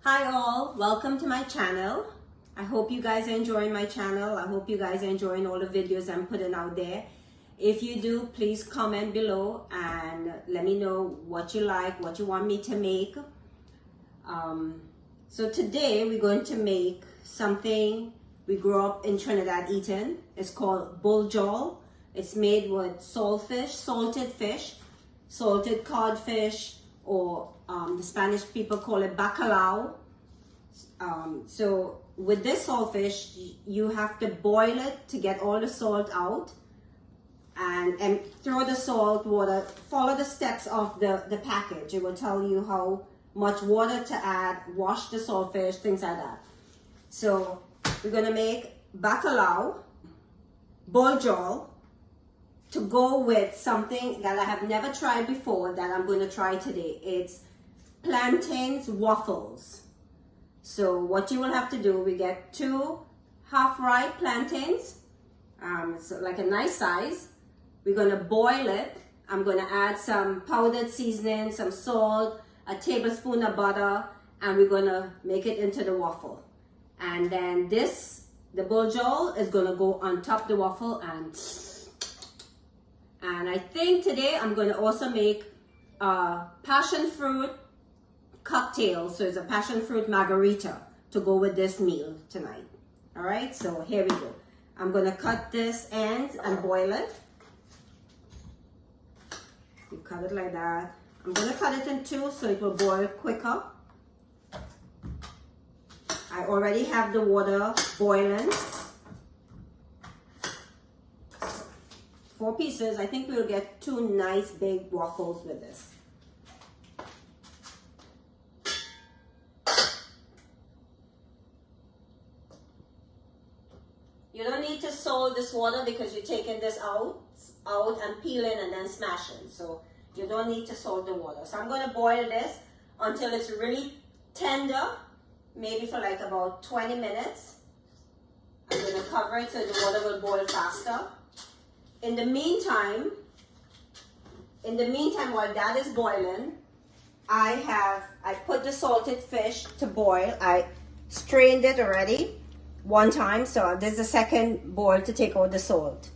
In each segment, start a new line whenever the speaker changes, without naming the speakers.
Hi all, welcome to my channel. I hope you guys are enjoying my channel. I hope you guys are enjoying all the videos I'm putting out there. If you do, please comment below and let me know what you like, what you want me to make. So today we're going to make something we grew up in Trinidad eating. It's called buljol. It's made with saltfish, salted codfish, or the Spanish people call it bacalao. So with this saltfish, you have to boil it to get all the salt out, and throw the salt water. Follow the steps of the package. It will tell you how much water to add, wash the saltfish, things like that. So we're gonna make bacalao, buljol, to go with something that I have never tried before that I'm going to try today. It's plantains waffles. So what you will have to do, we get 2 half-ripe plantains, so like a nice size. We're going to boil it. I'm going to add some powdered seasoning, some salt, a tablespoon of butter, and we're going to make it into the waffle. And then the buljol is going to go on top of the waffle, and I think today I'm going to also make a passion fruit cocktail. So it's a passion fruit margarita to go with this meal tonight. All right, so here we go. I'm going to cut this end and boil it. You cut it like that. I'm going to cut it in 2 so it will boil quicker. I already have the water boiling. 4 pieces. I think we'll get 2 nice big waffles with this. You don't need to salt this water because you're taking this out and peeling and then smashing. So you don't need to salt the water. So I'm going to boil this until it's really tender, maybe for like about 20 minutes. I'm going to cover it so the water will boil faster. In the meantime, while that is boiling, I put the salted fish to boil. I strained it already 1 time, so this is the second boil to take out the salt.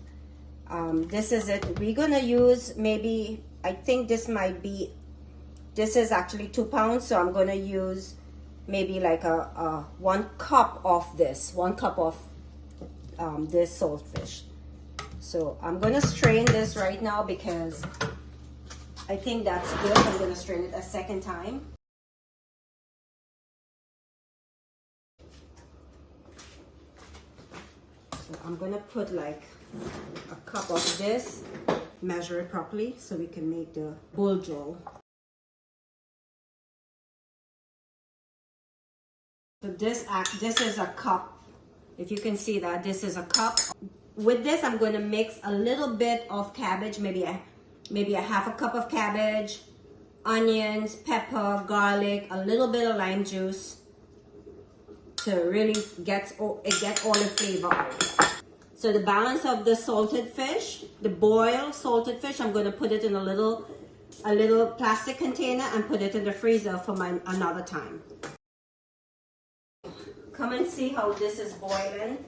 This is it. We're gonna use maybe, I think this is actually 2 pounds, so I'm gonna use maybe like a 1 cup of this, 1 cup of this saltfish. So I'm going to strain this right now because I think that's good. I'm going to strain it a second time. So I'm going to put like a cup of this, measure it properly so we can make the buljol. So this is a cup. If you can see that, this is a cup. With this, I'm going to mix a little bit of cabbage, maybe a half a cup of cabbage, onions, pepper, garlic, a little bit of lime juice to really get all the flavor out. So the balance of the salted fish, the boiled salted fish, I'm going to put it in a little plastic container and put it in the freezer for another time. Come and see how this is boiling.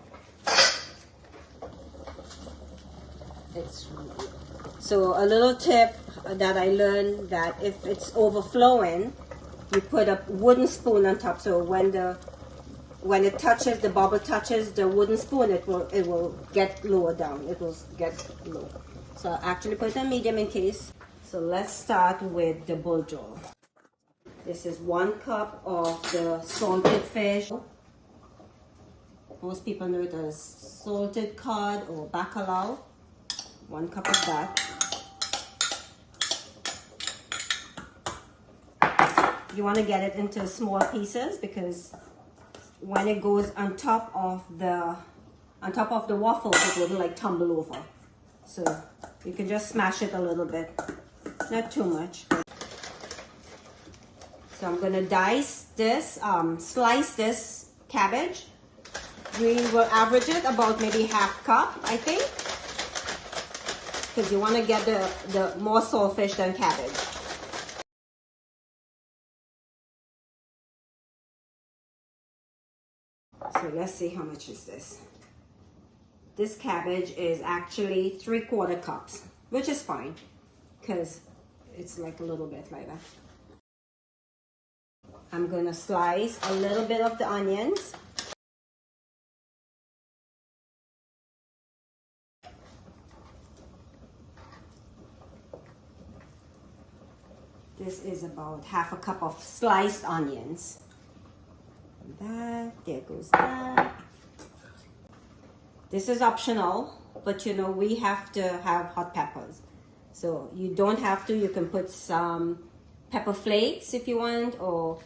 So a little tip that I learned, that if it's overflowing, you put a wooden spoon on top. So when it touches, the bubble touches the wooden spoon, it will get lower down. It will get low. So I actually put it on medium in case. So let's start with the buljol. This is 1 cup of the salted fish. Most people know it as salted cod or bacalao. 1 cup of that. You want to get it into small pieces because when it goes on top of the waffle, it will like tumble over. So you can just smash it a little bit, not too much. So I'm going to slice this cabbage. We will average it about maybe half cup, I think, because you want to get the more saltfish than cabbage. So let's see how much is this. This cabbage is actually 3/4 cups, which is fine because it's like a little bit like that. I'm gonna slice a little bit of the onions. This is about 1/2 cup of sliced onions. That, there goes that. This is optional, but you know, we have to have hot peppers. So you don't have to, you can put some pepper flakes if you want, or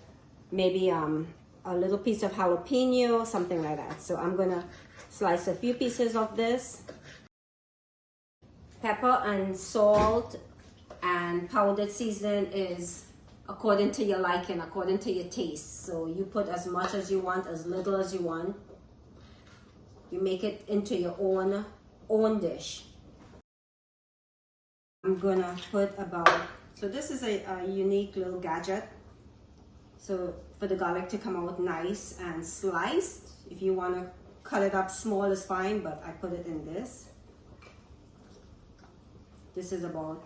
maybe a little piece of jalapeno, something like that. So I'm gonna slice a few pieces of this. Pepper and salt and powdered season is according to your liking, according to your taste. So you put as much as you want, as little as you want. You make it into your own dish. I'm gonna put about, so this is a unique little gadget. So for the garlic to come out nice and sliced, if you wanna cut it up small is fine, but I put it in this. This is about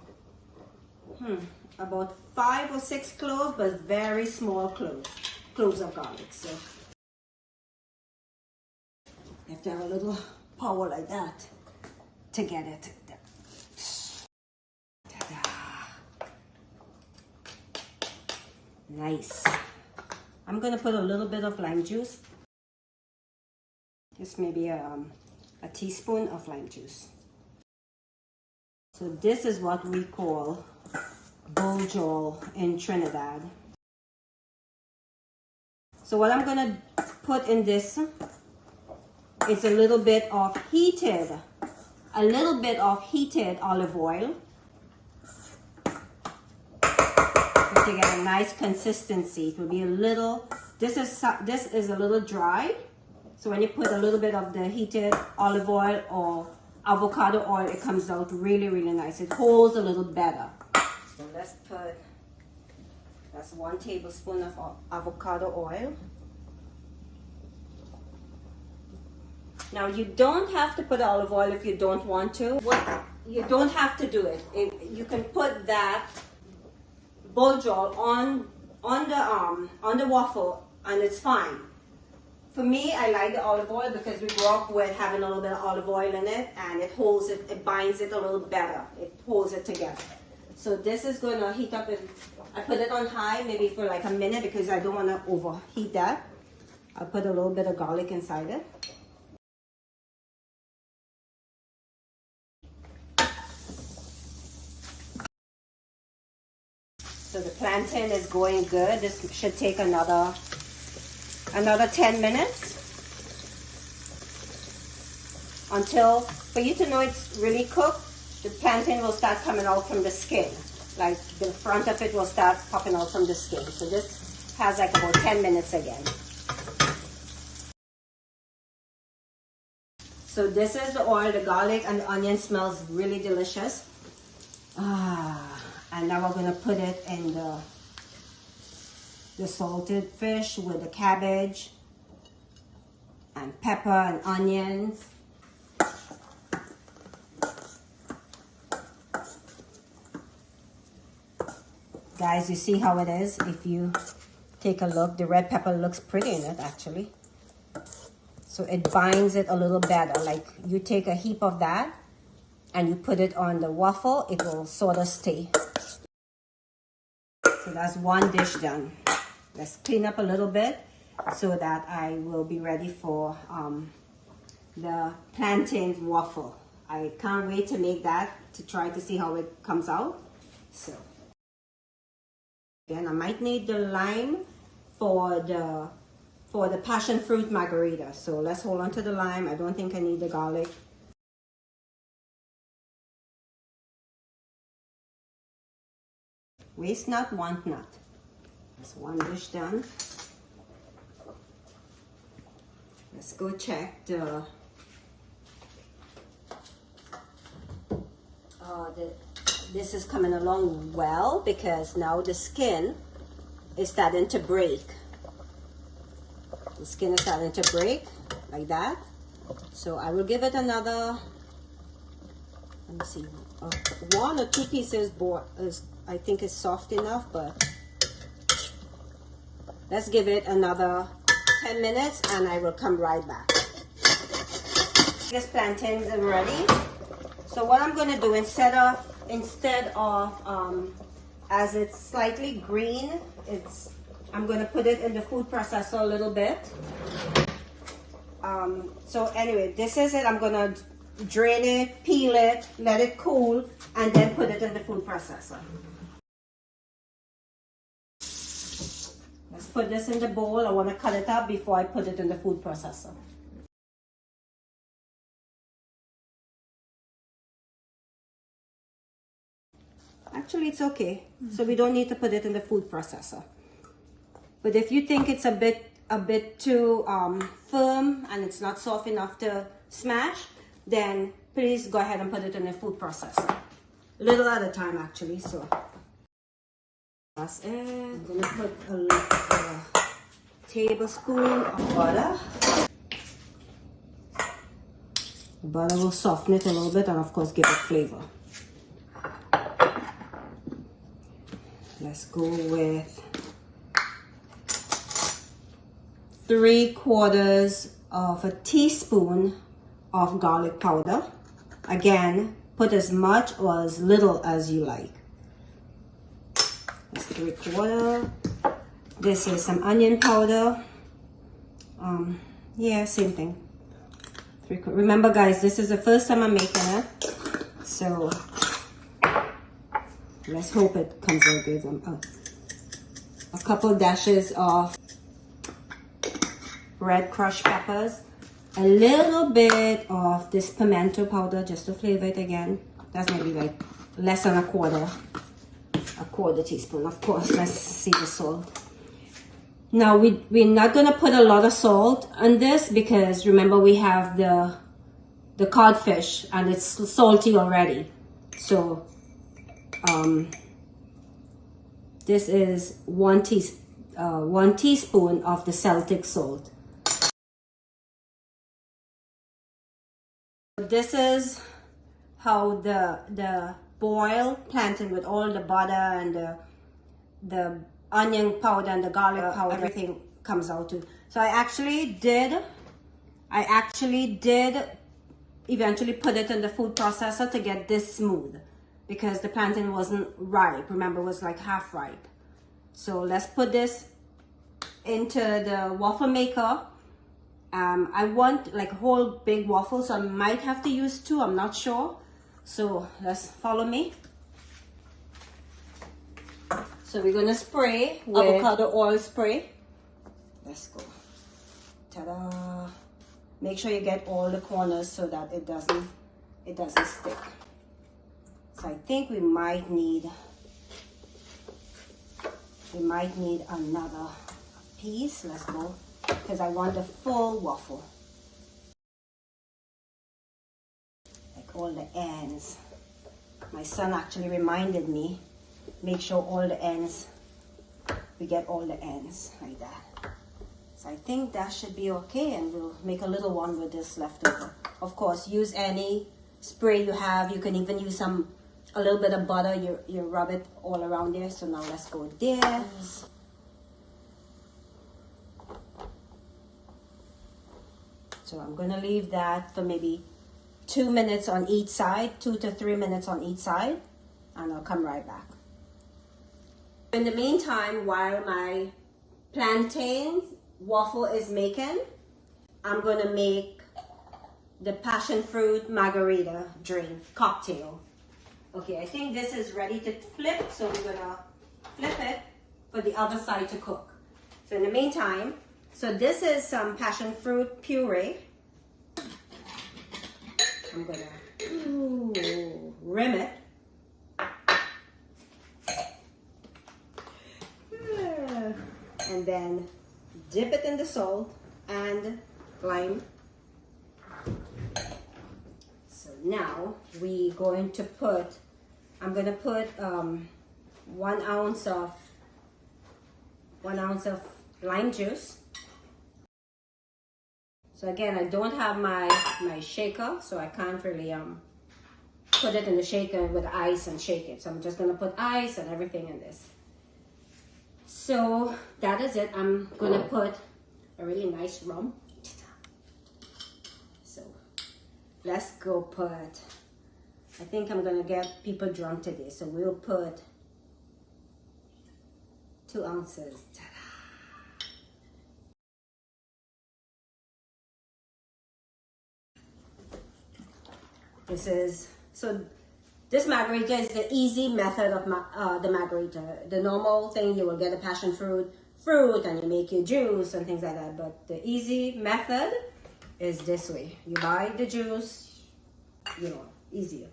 5 or 6 cloves, but very small cloves of garlic. So you have to have a little power like that to get it. Nice. I'm gonna put a little bit of lime juice. Just maybe a teaspoon of lime juice. So this is what we call buljol in Trinidad. So what I'm gonna put in this is a little bit of heated olive oil to get a nice consistency. It will be a little, this is a little dry. So when you put a little bit of the heated olive oil or avocado oil, it comes out really, really nice. It holds a little better. So let's put, that's 1 tablespoon of avocado oil. Now you don't have to put olive oil if you don't want to. You don't have to do it. You can put that buljol on the waffle and it's fine. For me, I like the olive oil because we grew up with having a little bit of olive oil in it, and it holds it, it binds it a little better. It holds it together. So this is going to heat up. I put it on high maybe for like a minute because I don't want to overheat that. I'll put a little bit of garlic inside it. So the plantain is going good. This should take another 10 minutes until, for you to know it's really cooked, the plantain will start coming out from the skin. Like the front of it will start popping out from the skin. So this has like about 10 minutes again. So this is the oil, the garlic and the onion smells really delicious. And now we're gonna put it in the salted fish with the cabbage and pepper and onions. Guys, you see how it is? If you take a look, the red pepper looks pretty in it actually. So it binds it a little better. Like you take a heap of that and you put it on the waffle, it will sort of stay. So that's 1 dish done. Let's clean up a little bit so that I will be ready for the plantain waffle. I can't wait to make that, to try to see how it comes out. So then I might need the lime for the passion fruit margarita. So let's hold on to the lime. I don't think I need the garlic. Waste not, want not. That's 1 dish done. Let's go check this is coming along well because now the skin is starting to break. The skin is starting to break like that. So I will give it another, let me see, 1 or 2 pieces I think is soft enough, but let's give it another 10 minutes and I will come right back. This plantain is ready. So what I'm going to do, instead of as it's slightly green, I'm going to put it in the food processor a little bit. So anyway, this is it. I'm going to drain it, peel it, let it cool, and then put it in the food processor. Let's put this in the bowl. I want to cut it up before I put it in the food processor. Actually, it's okay. So we don't need to put it in the food processor. But if you think it's a bit too firm and it's not soft enough to smash, then please go ahead and put it in the food processor. A little at a time, actually. So that's it. I'm gonna put a tablespoon of butter. The butter will soften it a little bit and of course give it flavor. Let's go with 3/4 of a teaspoon of garlic powder. Again, put as much or as little as you like. That's 3/4. This is some onion powder. Yeah, same thing. 3/4. Remember guys, this is the first time I'm making it, so let's hope it comes out good. A couple dashes of red crushed peppers, a little bit of this pimento powder just to flavor it again. That's maybe like less than a quarter teaspoon. Of course, let's see the salt. Now we're not gonna put a lot of salt on this because remember we have the codfish and it's salty already. So this is 1 teaspoon of the Celtic salt. This is how the boiled plantain with all the butter and the onion powder and the garlic powder, everything comes out to. So I actually did eventually put it in the food processor to get this smooth because the plantain wasn't ripe. Remember, it was like half ripe. So let's put this into the waffle maker. I want like a whole big waffle, so I might have to use 2, I'm not sure. So let's follow me. So we're gonna spray with avocado oil spray. Let's go. Ta-da! Make sure you get all the corners so that it doesn't stick. So I think we might need another piece. Let's go, because I want the full waffle. Like all the ends. My son actually reminded me, make sure all the ends, we get all the ends like that. So I think that should be okay, and we'll make a little one with this leftover. Of course, use any spray you have. You can even use a little bit of butter. You rub it all around there. So now let's go there. So I'm gonna leave that for maybe 2 minutes on each side, 2 to 3 minutes on each side, and I'll come right back. In the meantime, while my plantain waffle is making, I'm gonna make the passion fruit margarita drink cocktail. Okay, I think this is ready to flip, so we're gonna flip it for the other side to cook. So in the meantime, so this is some passion fruit puree. I'm gonna rim it. And then dip it in the salt and lime. So now we're going to put, I'm gonna put 1 ounce of lime juice. So again, I don't have my shaker, so I can't really put it in the shaker with ice and shake it. So I'm just gonna put ice and everything in this. So that is it. I'm gonna put a really nice rum. So let's go put, I think I'm gonna get people drunk today. So we'll put 2 ounces. This margarita is the easy method of the margarita. The normal thing, you will get a passion fruit and you make your juice and things like that. But the easy method is this way. You buy the juice, easier.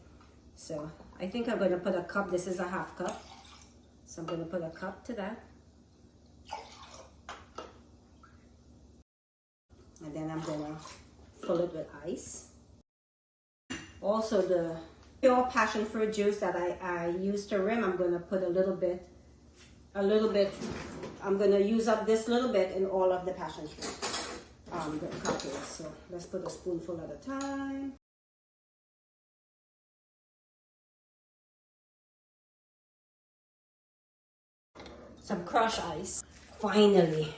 So I think I'm going to put a cup. This is a half cup. So I'm going to put a cup to that. And then I'm going to fill it with ice. Also, the pure passion fruit juice that I used to rim, I'm going to put a little bit, I'm going to use up this little bit in all of the passion fruit the cocktails. So let's put a spoonful at a time. Some crushed ice. Finally.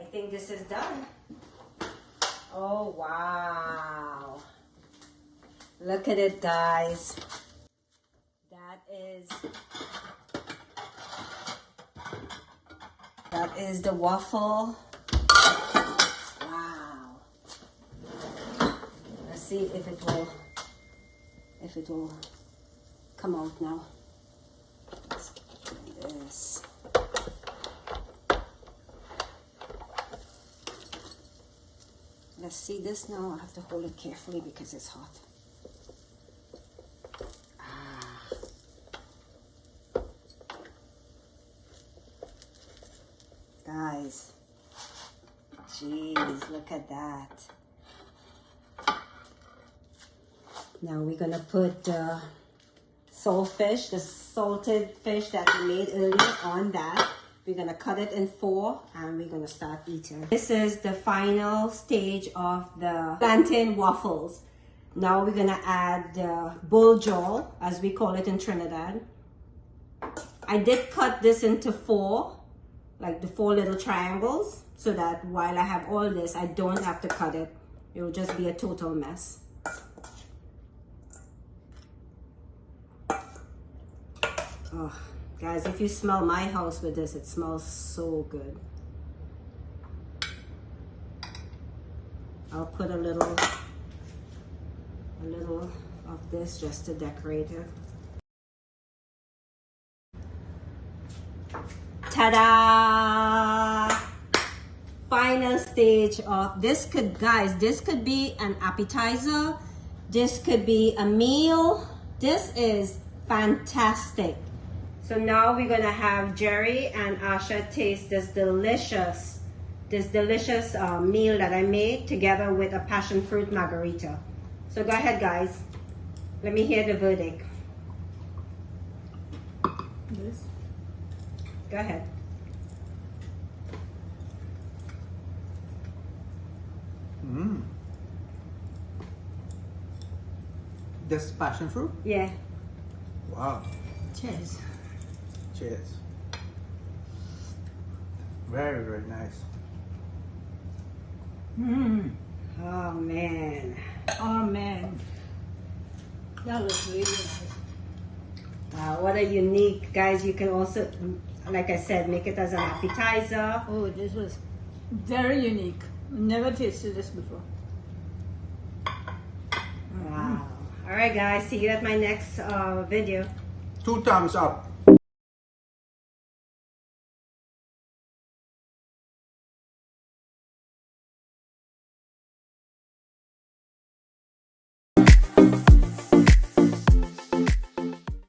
I think this is done. Oh wow, look at it, guys. That is the waffle. Wow. Let's see if it will come out now. Let's do this. Let's see this now. I have to hold it carefully because it's hot. Guys, jeez, look at that. Now we're gonna put the saltfish, the salted fish that we made earlier on that. We're gonna cut it in 4 and we're gonna start eating. This is the final stage of the plantain waffles. Now we're gonna add the buljol, as we call it in Trinidad. I did cut this into 4, like the 4 little triangles, so that while I have all this, I don't have to cut it. It will just be a total mess. Oh. Guys, if you smell my house with this, it smells so good. I'll put a little of this just to decorate it. Ta-da! Final stage of this this could be an appetizer. This could be a meal. This is fantastic. So now we're gonna have Jerry and Asha taste this delicious meal that I made together with a passion fruit margarita. So go ahead, guys. Let me hear the verdict.
Yes.
Go ahead.
This passion fruit?
Yeah.
Wow.
Cheers.
Cheers. Very, very nice.
Oh man.
Oh man, that looks really nice.
Wow, what a unique, guys. You can also, like I said, make it as an appetizer.
Oh, this was very unique. Never tasted this before.
Wow. All right, guys. See you at my next video.
2 thumbs up.